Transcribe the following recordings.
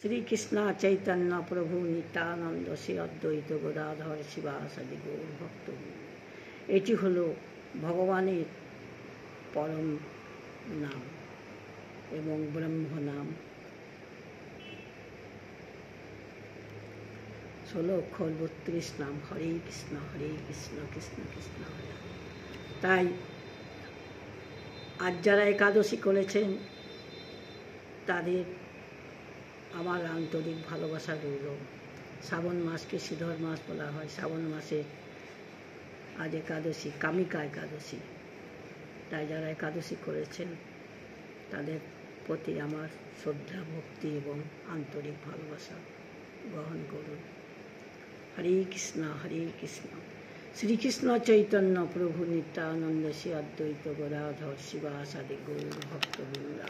শ্রীকৃষ্ণ চৈতন্য প্রভু নিত্যানন্দ শ্রী অদ্বৈত গদাধর শিবাসাদি গৌর ভক্ত। এটি হল ভগবানের পরম নাম এবং ব্রহ্ম নাম। 16 অক্ষর 32 নাম। হরে কৃষ্ণ কৃষ্ণ কৃষ্ণ হরে। তাই আজ যারা একাদশী করেছেন তাদের আমার আন্তরিক ভালোবাসা রইল। শ্রাবণ মাসকে শ্রীধর মাস বলা হয়। শ্রাবণ মাসে আজ একাদশী, কামিকা একাদশী। তাই যারা একাদশী করেছেন তাদের প্রতি আমার শ্রদ্ধা, ভক্তি এবং আন্তরিক ভালোবাসা গ্রহণ করুন। হরে কৃষ্ণ শ্রীকৃষ্ণ চৈতন্য প্রভু নিত্যানন্দ শ্রী অদ্বৈত গদাধর শিবাসাদি গৌর ভক্তবৃন্দ।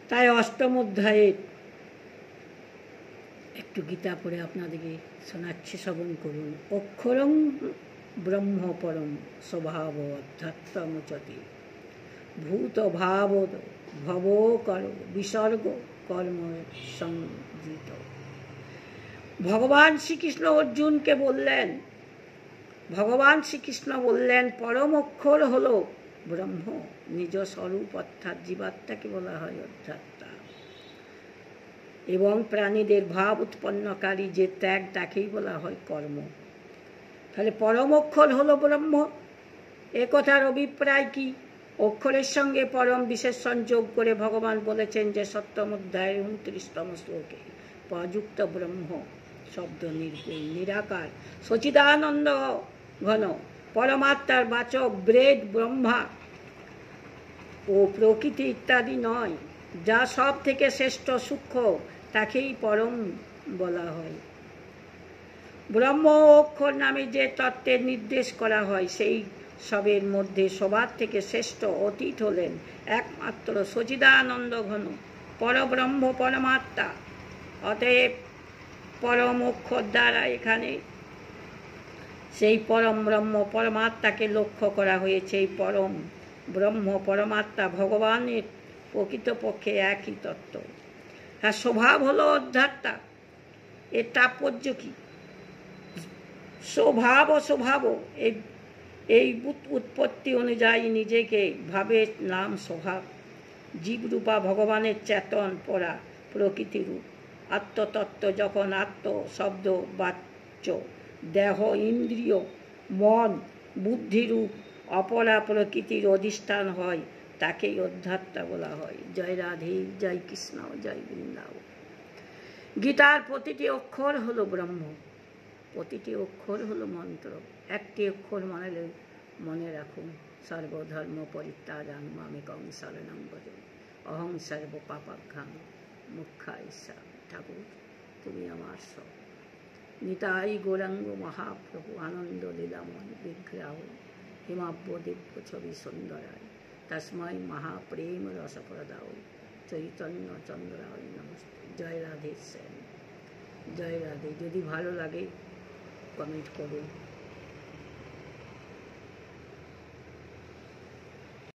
তাই অষ্টম অধ্যায়ে একটু গীতা পড়ে আপনাদেরকে শোনাচ্ছি, শ্রবণ করুন। অক্ষরং ব্রহ্ম পরম স্বভাব অধ্যাত্মোচতি ভূত ভাব ভব কর বিসর্গ কর্ম সংযিত। ভগবান শ্রীকৃষ্ণ অর্জুনকে বললেন, পরম অক্ষর হল ব্রহ্ম, নিজ স্বরূপ অর্থাৎ জীবাত্মাকে বলা হয় অধ্যাত্মা, এবং প্রাণীদের ভাব উৎপন্নকারী যে ত্যাগ তাকেই বলা হয় কর্ম। তাহলে পরম অক্ষর হল ব্রহ্ম। এ কথার অভিপ্রায় কি? অক্ষরের সঙ্গে পরম বিশেষ সংযোগ করে ভগবান বলেছেন যে সপ্তম অধ্যায়ের 29তম শ্লোকে প্রযুক্ত ব্রহ্ম শব্দ নির্গুণ নিরাকার সচিদানন্দ ঘন পরমাত্মার বাচক ব্রেড ব্রহ্মা ও প্রকৃতি ইত্যাদি নয়, যা সব থেকে শ্রেষ্ঠ সূক্ষ্ম তাকেই পরম বলা হয়। ব্রহ্ম ও অক্ষর নামে যে তত্ত্বের নির্দেশ করা হয় সেই সবের মধ্যে সবার থেকে শ্রেষ্ঠ অতীত হলেন একমাত্র সচিদানন্দ ঘন পরব্রহ্ম পরমাত্মা। অতএব পরম অক্ষর দ্বারা এখানে সেই পরম ব্রহ্ম পরমাত্মাকে লক্ষ্য করা হয়েছে। এই পরম ব্রহ্ম পরমাত্মা ভগবানের প্রকৃতপক্ষে একই তত্ত্ব। আর স্বভাব হলো অধ্যাত্মা। এর তাৎপর্য কি? স্বভাব এই উৎপত্তি অনুযায়ী নিজেকে ভাবের নাম স্বভাব। জীবরূপা ভগবানের চেতন পরা প্রকৃতিরূপ আত্মতত্ত্ব যখন আত্ম শব্দ বাচ্য দেহ ইন্দ্রিয় মন বুদ্ধিরূপ অপরা প্রকৃতির অধিষ্ঠান হয় তাকেই অধ্যাত্মা বলা হয়। জয় রাধে, জয় কৃষ্ণ, জয় বৃন্দাবন। গীতার প্রতিটি অক্ষর হলো ব্রহ্ম, প্রতিটি অক্ষর হলো মন্ত্র। একটি অক্ষর মনে রাখুন, সর্বধর্ম পরিত্যাগাং মামেকং শরণং ব্রজ অহং সর্ব পাপাভ্যাং মোক্ষায় স্বামী। ঠাকুর তুমি আমার সব। নিতাই গৌরাঙ্গ মহাপ্রভু আনন্দ লীলাময় বিগ্রহ হিমাব্য দিব্য ছবি সুন্দরায় তস্মৈ মহাপ্রেম রসপ্রদায় চৈতন্য চন্দ্রায় নমস্তে। জয় রাধে শ্যাম, জয় রাধে। যদি ভালো লাগে কমেন্ট করুন।